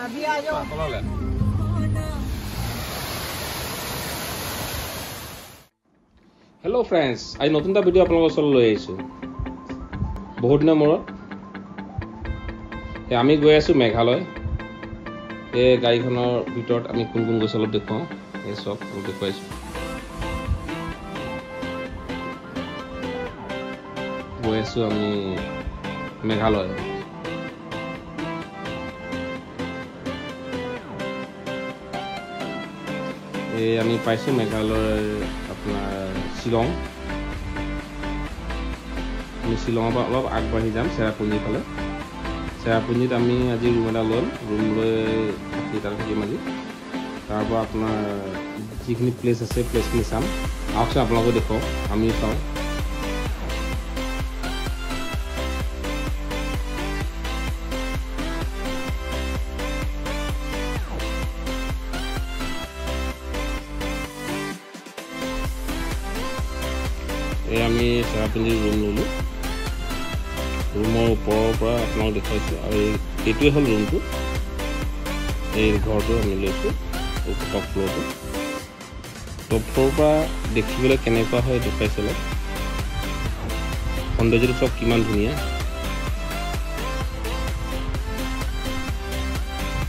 अभी आ जाओ hello friends आज नতুन এটা ভিডিও আপোনালোকৰ ওচৰলৈ লৈ আহিছো বহুত দিনৰ মূৰত আমি গৈ আছো মেঘালয় এই গাড়ীখনৰ ভিতৰত আমি কোন কোন গৈছো অলপ দেখুৱাও এই সব অলপ দেখুৱাইছো গৈ আছো আমি মেঘালয় এই আমি পাইছো মেঘালয়ৰ আপোনাৰ শিলং আমি শিলঙৰ পৰা অলপ আগবাঢ়ি যাম চেৰাপুঞ্জী ফালে চেৰাপুঞ্জীত আমি আজি ৰুম এটা ল'ম ৰুম লৈ তাত থাকিম আজি তাৰ পৰা আপোনাৰ যিখিনি প্লেচ আছে প্লেচখিনি চাম আহকচোন আপোনালোকে দেখুৱাওক আমি চাওঁ এই আমি চেৰাপুঞ্জীৰ ৰুম ল'লোঁ ৰুমৰ ওপৰৰ পৰা আপোনালোক দেখুৱাইছোঁ আৰু এইটোৱে হ'ল ৰুমটো এই ঘৰটো আমি লৈছোঁ টপ ফ্ল'ৰটো টপ ফ্ল'ৰৰ পৰা দেখিবলৈ কেনেকুৱা হয় দেখুৱাইছোঁ অলপ সৌন্দৰ্যটো চব কিমান ধুনীয়া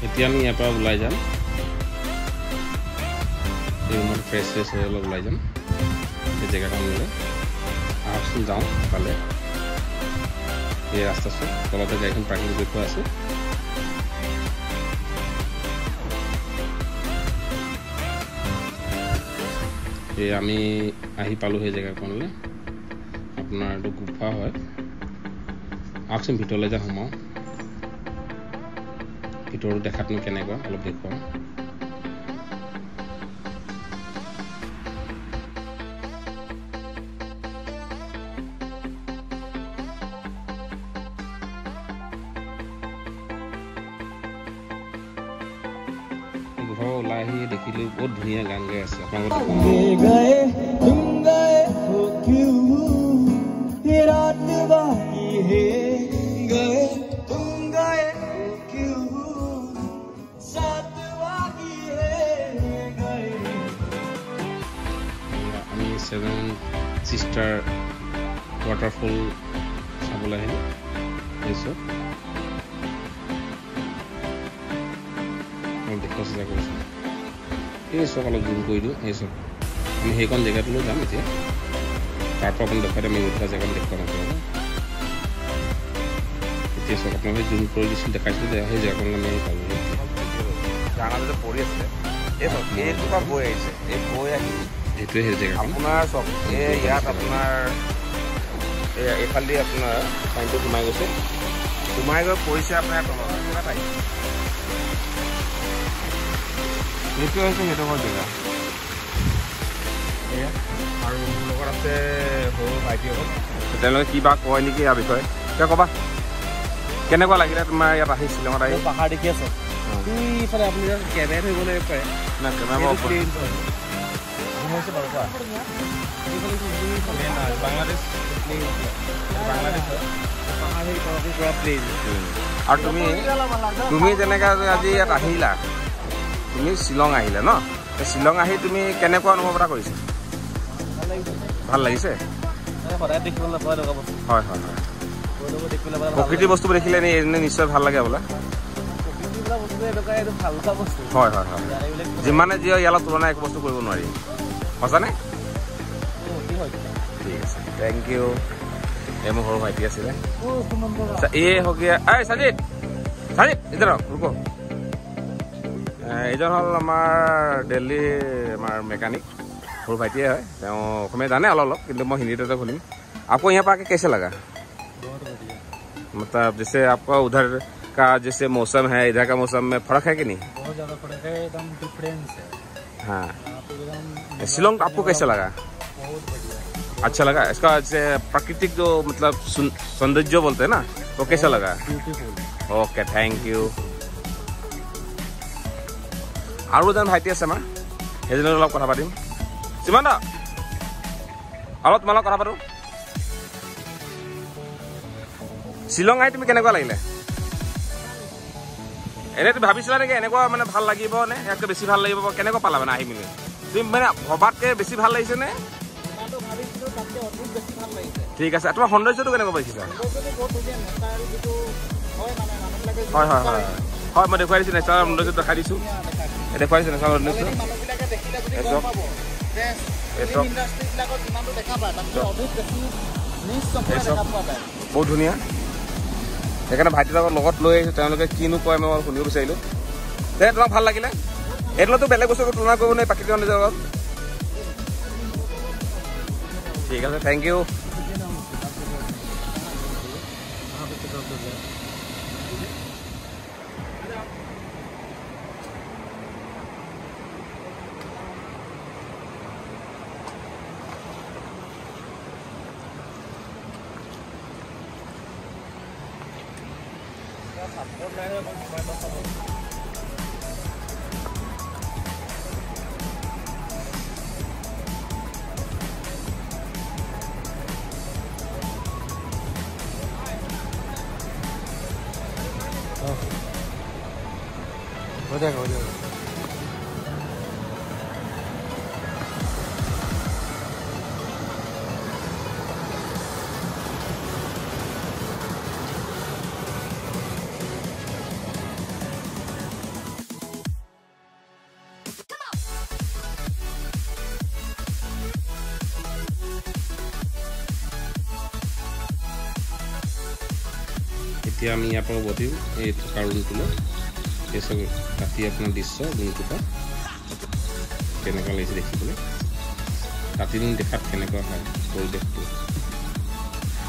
এতিয়া আমি ইয়াৰ পৰা ওলাই যাম এই ৰুমত ফ্ৰেছ হৈ অলপ ওলাই যাম এই জেগাখন ল'লে আহকচোন যাওঁ পালে এই ৰাস্তা চব তলতে গাড়ীখন পাৰ্কিং কৰি থোৱা আছে এই আমি আহি পালোঁ সেই জেগাখনলৈ আপোনাৰ এইটো গুফা হয় আহকচোন ভিতৰলৈ যাওঁ সোমাওঁ ভিতৰটো দেখাতনো কেনেকুৱা অলপ দেখুৱাওঁ ওলাই আহি দেখিলোঁ বহুত ধুনীয়া গান গাই আছে আমি 7 Sisters ৱাটাৰফল চাবলৈ আহিলোঁ এইচব দেখুওৱা চেষ্টা কৰিছোঁ এই চব অলপ জুম কৰি দিওঁ এই চব আমি সেইখন জেগাটোলৈ যাম এতিয়া তাৰ পৰা আপুনি দেখুৱাই আমি উঠা জেগাত দেখুৱাম আপোনালোকে এতিয়া চব আপোনালোকে জুম কৰি দিছোঁ দেখাইছোঁ যে সেই জেগাখনলৈ আমি পালোঁ ডাঙৰ পৰি আছে এইটোপা বৈ আহিছে এই বৈ আহি এইটোৱে সেই জেগা আপোনাৰ চব এই ইয়াত আপোনাৰ এইফালেদি আপোনাৰ পানীটো সোমাই গৈছে সোমাই গৈ পৰিছে আপোনাৰ তলত এইটোৱে হৈছে সেইডোখৰ জেগা আৰু মোৰ লগত আছে সৰু ভাইটিসকল তেওঁলোকে কিবা কয় নেকি ইয়াৰ বিষয়ে কিয় ক'বা কেনেকুৱা লাগিলে তোমাৰ ইয়াত আহি শ্বিলঙত আহি পাহাৰ দেখি আছে ইফালে আপুনি কেমেৰা ধৰিব লাগিব পাৰে না কেমেৰা বাংলাদেশ আৰু তুমি যেনেকৈ আজি ইয়াত আহিলা তুমি শ্বিলং আহিলা ন শ্বিলং আহি তুমি কেনেকুৱা অনুভৱ এটা কৰিছা ভাল লাগিছে হয় হয় হয় প্ৰকৃতিৰ বস্তুবোৰ দেখিলে নিশ্চয় ভাল লাগে বোলে হয় হয় হয় যিমানে যি হয় ইয়াৰ তুলনা একো বস্তু কৰিব নোৱাৰি সঁচানে ঠিক আছে থেংক ইউ এই মোৰ সৰু ভাইটি আছিলে এই হকিয়া এই সাজিদ সাজিদ ইধৰ ৰুকো এইজন হ'ল আমাৰ দিল্লী আমাৰ মেকানিক সৰু ভাইটিয়ে হয় তেওঁ অসমীয়া জানে অলপ কিন্তু মই হিন্দীতে শুনিম आपको यहाँ पर आके कैसे लगा मतलब जैसे आपका उधर का जैसे मौसम है इधर का मौसम में फर्क है कि नहीं बहुत ज़्यादा फर्क है एकदम डिफरेंस है हाँ शिलोंग आपको कैसा लगा बहुत बढ़िया अच्छा लगा इसका जैसे प्राकृतिक जो मतलब सौंदर्य बोलते हैं ना वो कैसा लगा ब्यूटीफुल ओके थैंक यू আৰু এজন ভাইটি আছে আমাৰ সেইজনৰ অলপ কথা পাতিম সিমান দা অলপ তোমালোক কথা পাতো শ্বিলং আহি তুমি কেনেকুৱা লাগিলে এনে তুমি ভাবিছিলা নেকি এনেকুৱা মানে ভাল লাগিব নে ইয়াতকৈ বেছি ভাল লাগিব কেনেকুৱা পালা মানে আহি মেলি তুমি মানে ভবাতকৈ বেছি ভাল লাগিছে নে ঠিক আছে তোমাৰ সৌন্দৰ্যটো কেনেকুৱা পাইছিলা হয় হয় হয় হয় মই দেখুৱাই দিছোঁ নেচাৰেল সৌন্দৰ্য দেখাই দিছোঁ দেখুৱাই দিছোঁ নেচাৰেল সৌন্দৰ্য বহুত ধুনীয়া সেইকাৰণে ভাইটিৰ লগত লৈ আহিছোঁ তেওঁলোকে কিনো কয় মই শুনিব বিচাৰিলোঁ দে তোমাক ভাল লাগিলে এইটোতো বেলেগ বস্তু তুলনা কৰিব নোৱাৰি প্ৰাকৃতিক সৌন্দৰ্যৰ লগত ঠিক আছে থেংক ইউ हो जाएगा এতিয়া আমি ইয়াৰ পৰা উভতিম এই থকা ৰুমটোলৈ এই চব ৰাতি আপোনাৰ দৃশ্য ৰুমটোৰ পৰা কেনেকুৱা লাগিছে দেখিবলৈ ৰাতি ৰুম দেখাত কেনেকুৱা হয় পৰিৱেশটো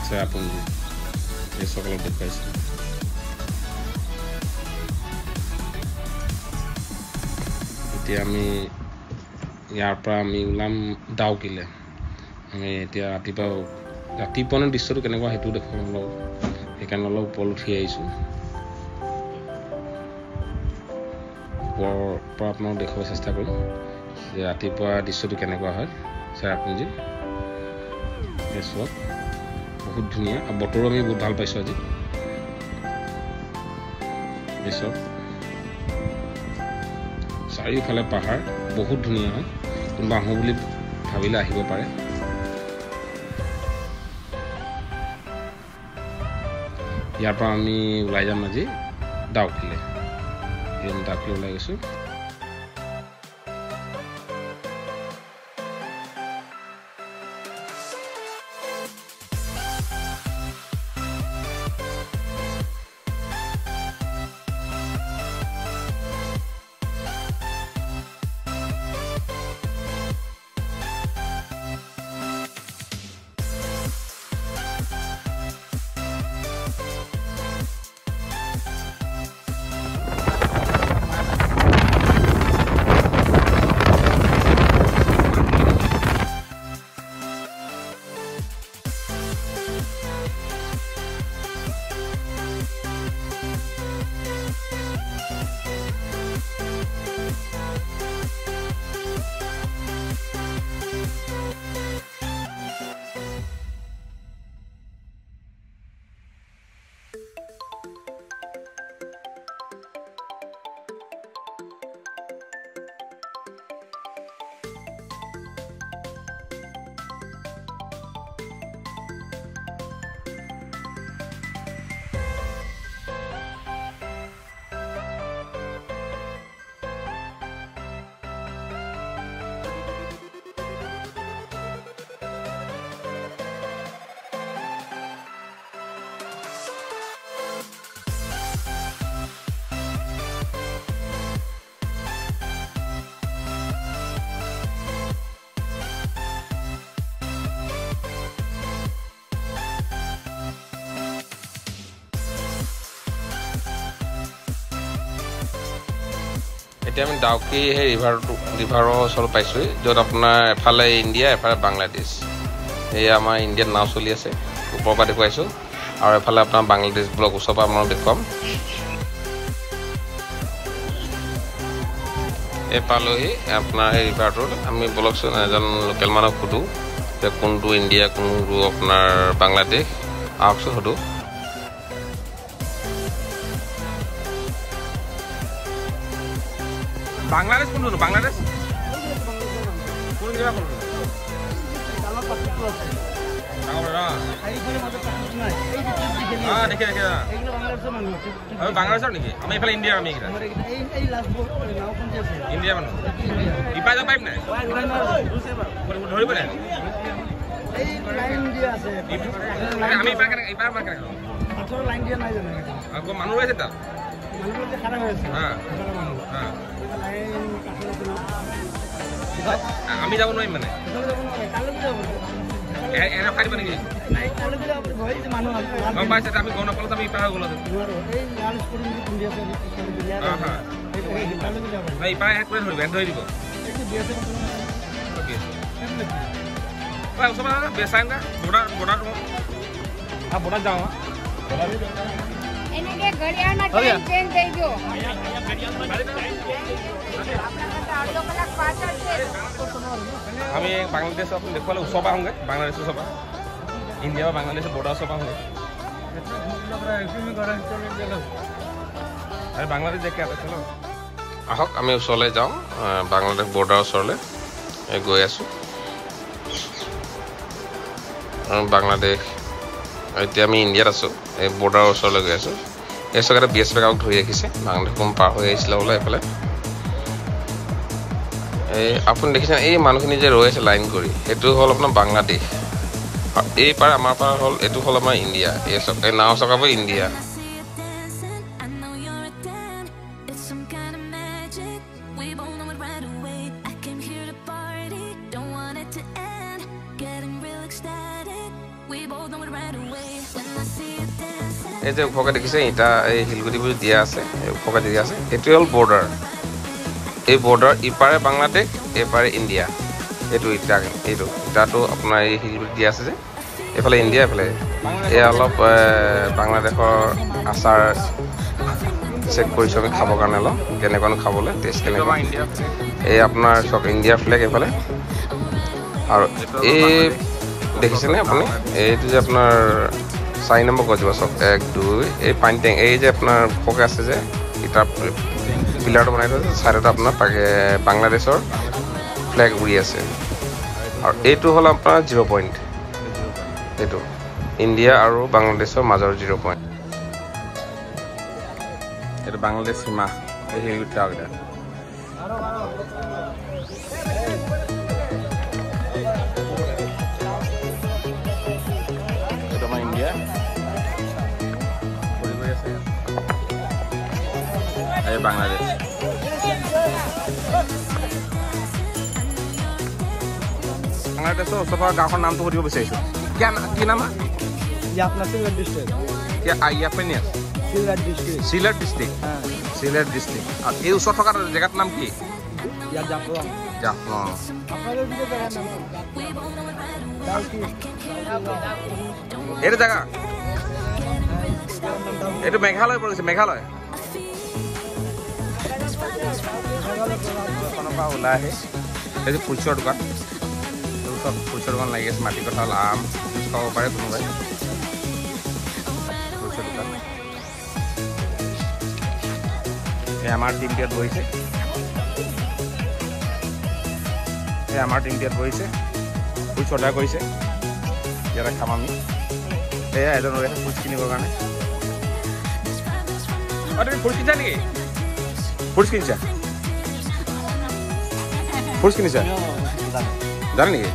চেৰাপুঞ্জী এই সকলক দেখুৱাইছোঁ এতিয়া আমি ইয়াৰ পৰা আমি ওলাম ডাউকিলৈ আমি এতিয়া ৰাতিপুৱা দৃশ্যটো কেনেকুৱা সেইটো দেখুৱাম অলপ সেইকাৰণে অলপ ওপৰত উঠি আহিছোঁ ওপৰৰ পৰা আপোনাক দেখুৱাব চেষ্টা কৰিম যে ৰাতিপুৱা দৃশ্যটো কেনেকুৱা হয় চেৰাপুঞ্জীত এই চব বহুত ধুনীয়া আৰু বতৰো আমি বহুত ভাল পাইছোঁ আজি এই চব চাৰিওফালে পাহাৰ বহুত ধুনীয়া হয় কোনোবা আহোঁ বুলি ভাবিলে আহিব পাৰে ইয়াৰ পৰা আমি ওলাই যাম আজি ডাউকিলৈ ডাউকিলৈ ওলাই গৈছোঁ এতিয়া আমি ডাউকি সেই ৰিভাৰৰ ওচৰত পাইছোঁ য'ত আপোনাৰ এফালে ইণ্ডিয়া এফালে বাংলাদেশ এই আমাৰ ইণ্ডিয়াত নাও চলি আছে ওপৰৰ পৰা দেখুৱাইছোঁ আৰু এফালে আপোনাৰ বাংলাদেশ ব্লক ওচৰৰ পৰা আপোনাক দেখুৱাম এই পালোহি আপোনাৰ সেই ৰিভাৰটোত আমি বলকচোন এজন লোকেল মানুহক সোধোঁ যে কোনটো ইণ্ডিয়া কোনটো আপোনাৰ বাংলাদেশ আহকচোন সোধোঁ বাংলাদেশ কোনটো বাংলাদেশ কোন জেগা কোনটো দেখে দেখে বাংলাদেশৰ নেকি আমি এইফালে ইণ্ডিয়াৰ আমি ইণ্ডিয়াৰ মানুহ ইপাই যাব পাৰিম নাই ধৰিব নাই আমি ইপাৰ আকৌ মানুহ ৰৈছে তাত আমি যাব নোৱাৰিম মানে খাই দিব নেকি গম পাইছে আমি গম নাপালো আমি ইপাৰ হৈ গ'লো ইপাৰ এক কৰি ধৰিব ধৰি দিব ওচৰ বেচাই না বৰ্ডাৰ যাওঁ আমি বাংলাদেশত আপুনি দেখুৱালে ওচৰ পৰা আহোঁগৈ বাংলাদেশৰ ওচৰ পৰা ইণ্ডিয়া বা বাংলাদেশৰ বৰ্ডাৰ ওচৰ পৰা আহোঁগৈ আৰু বাংলাদেশ জেকেট আছে ন আহক আমি ওচৰলৈ যাওঁ বাংলাদেশ বৰ্ডাৰ ওচৰলৈ গৈ আছোঁ বাংলাদেশ এতিয়া আমি ইণ্ডিয়াত আছোঁ এই বৰ্ডাৰৰ ওচৰলৈ গৈ আছোঁ এই চৰকাৰে BSF গাঁৱক ধৰি ৰাখিছে বাংলাদেশ কোন পাৰ হৈ আহিছিলে বোলে এইফালে এই আপুনি দেখিছে এই মানুহখিনি যে ৰৈ আছে লাইন কৰি সেইটো হ'ল আপোনাৰ বাংলাদেশ এই পাৰ আমাৰ পাৰ হ'ল এইটো হ'ল আমাৰ ইণ্ডিয়া এই নাও চকাবোৰ ইণ্ডিয়া এই যে ওখকে দেখিছে ইটা এই শিলগুটিবোৰ দিয়া আছে ওখকে দিয়া আছে এইটোৱে হ'ল বৰ্ডাৰ এই বৰ্ডাৰ ইপাৰে বাংলাদেশ এইপাৰে ইণ্ডিয়া এইটো ইটাটো আপোনাৰ এই শিলগুটি দিয়া আছে যে এইফালে ইণ্ডিয়া এইফালে এই অলপ বাংলাদেশৰ আচাৰ চেক কৰিছোঁ আমি খাবৰ কাৰণে অলপ কেনেকুৱানো খাবলৈ টেষ্ট কেনেকুৱা এই আপোনাৰ চব ইণ্ডিয়াৰ ফ্লেগ এইফালে আৰু এই দেখিছেনে আপুনি এইটো যে আপোনাৰ 4 নম্বৰ গছজোপা চব 1 2 এই পানী টেং এই যে আপোনাৰ ফকে আছে যে ইটা পিলাৰটো বনাই থৈছে চাইডত আপোনাৰ বাংলাদেশৰ ফ্লেগ উৰি আছে আৰু এইটো হ'ল আপোনাৰ 0 পইণ্ট এইটো ইণ্ডিয়া আৰু বাংলাদেশৰ মাজৰ 0 পইণ্ট এইটো বাংলাদেশ সীমা এই শিলগুটিটা এইটো আমাৰ ইণ্ডিয়া বাংলাদেশ বাংলাদেশৰ ওচৰৰ পৰা গাঁওখনৰ নামটো সুধিব বিচাৰিছোঁ কি নাম সিলেট ডিষ্ট্ৰিক্ট আৰু এই ওচৰত থকা জেগাটোৰ নাম কি এইটো জেগা এইটো মেঘালয় পৰিছে মেঘালয় পৰা ওলাই আহি এই যে ফুলচৰ দোকান চব ফুলচৰ দোকান লাগি আছে মাটি কঁঠাল আম খাব পাৰে কোনোবাই ফুলচৰ দোকান এই আমাৰ টিমটো ইয়াত বহিছে ফুলচ অৰ্ডাৰ কৰিছে ইয়াতে খাম আমি এয়া এজন ৰৈ আছে ফুলচ কিনিবৰ কাৰণে তুমি ফুলচ কিনিছা নেকি ফুলচ কিনিছা ফুলচ কিনিছা জানে নেকি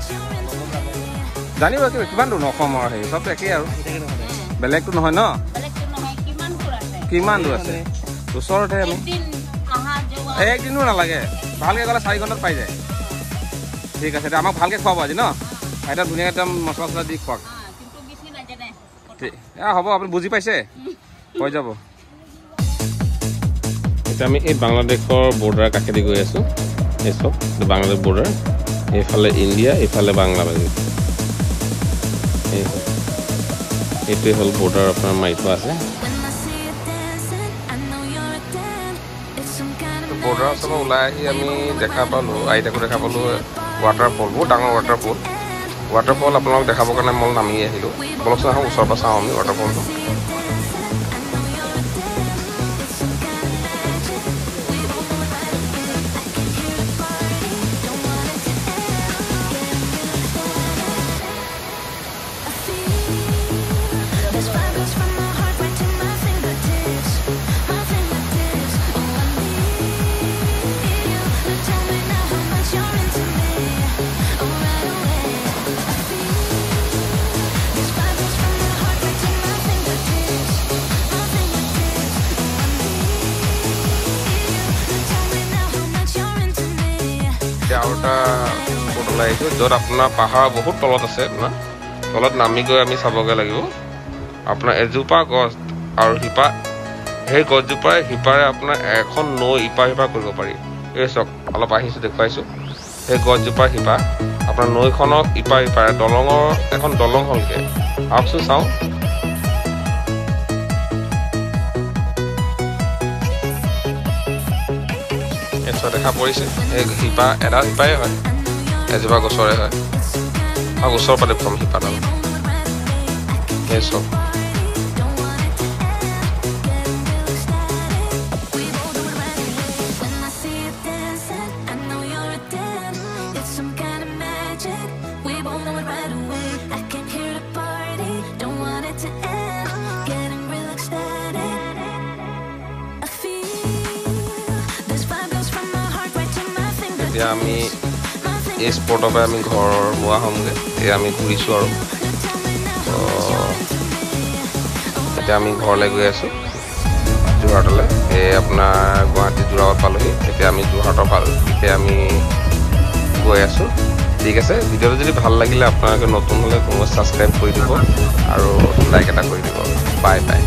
জানিব কিমান দূৰ অসমৰ হেৰি চবটো একেই আৰু বেলেগটো নহয় ন কিমান দূৰ আছে ওচৰতে আমি একদিনো নালাগে ভালকৈ গ'লে 4 ঘণ্টাত পাই যায় ঠিক আছে আমাক ভালকৈ খুৱাব আজি ন এটা ধুনীয়াকৈ একদম মছলা চছলা দি খুৱাওক হ'ব আপুনি বুজি পাইছে হৈ যাব এতিয়া আমি এই বাংলাদেশৰ বৰ্ডাৰ কাষেদি গৈ আছোঁ এই চব বাংলাদেশ বৰ্ডাৰ এইফালে ইণ্ডিয়া এইফালে বাংলাদেশ এইটোৱে হ'ল বৰ্ডাৰ আপোনাৰ মাৰি থোৱা আছে বৰ্ডাৰৰ ওচৰৰ পৰা ওলাই আহি আমি দেখা পালোঁ আইতাকো দেখা পালোঁ ৱাটাৰফল বহুত ডাঙৰ ৱাটাৰফল আপোনালোক দেখাবৰ কাৰণে মই নামি আহিলোঁ বলকচোন আহোঁ ওচৰৰ পৰা চাওঁ আমি ৱাটাৰফলটো এটা স্পটলৈ আহিছোঁ য'ত আপোনাৰ পাহাৰ বহুত তলত আছে আপোনাৰ তলত নামি গৈ আমি চাবগৈ লাগিব আপোনাৰ এজোপা গছ আৰু শিপা সেই গছজোপাৰে শিপাৰে আপোনাৰ এখন নৈ ইপাৰ সিপাৰ কৰিব পাৰি এই চাওক অলপ আহিছোঁ দেখুৱাইছোঁ সেই গছজোপাৰ শিপা আপোনাৰ নৈখনক ইপাৰ সিপাৰে দলঙৰ এখন দলং হ'লগৈ আহকচোন চাওঁ এচোৱা দেখা পৰিছে এই শিপা এডাল শিপাই হয় এজোপা গছৰে হয় আৰু ওচৰৰ পৰা দেখুৱাম শিপাডাল এই চব এতিয়া আমি এই স্পটৰ পৰা আমি ঘৰ মোৱা হ'মগৈ এতিয়া আমি ঘূৰিছোঁ আৰু এতিয়া আমি ঘৰলৈ গৈ আছোঁ যোৰহাটলৈ এই আপোনাৰ গুৱাহাটী যোৰাবাট পালোহি এতিয়া আমি যোৰহাটৰ এতিয়া আমি গৈ আছোঁ ঠিক আছে ভিডিঅ'টো যদি ভাল লাগিলে আপোনালোকে নতুন হ'লে কোনোবা ছাবস্ক্ৰাইব কৰি দিব আৰু লাইক এটা কৰি দিব বাই বাই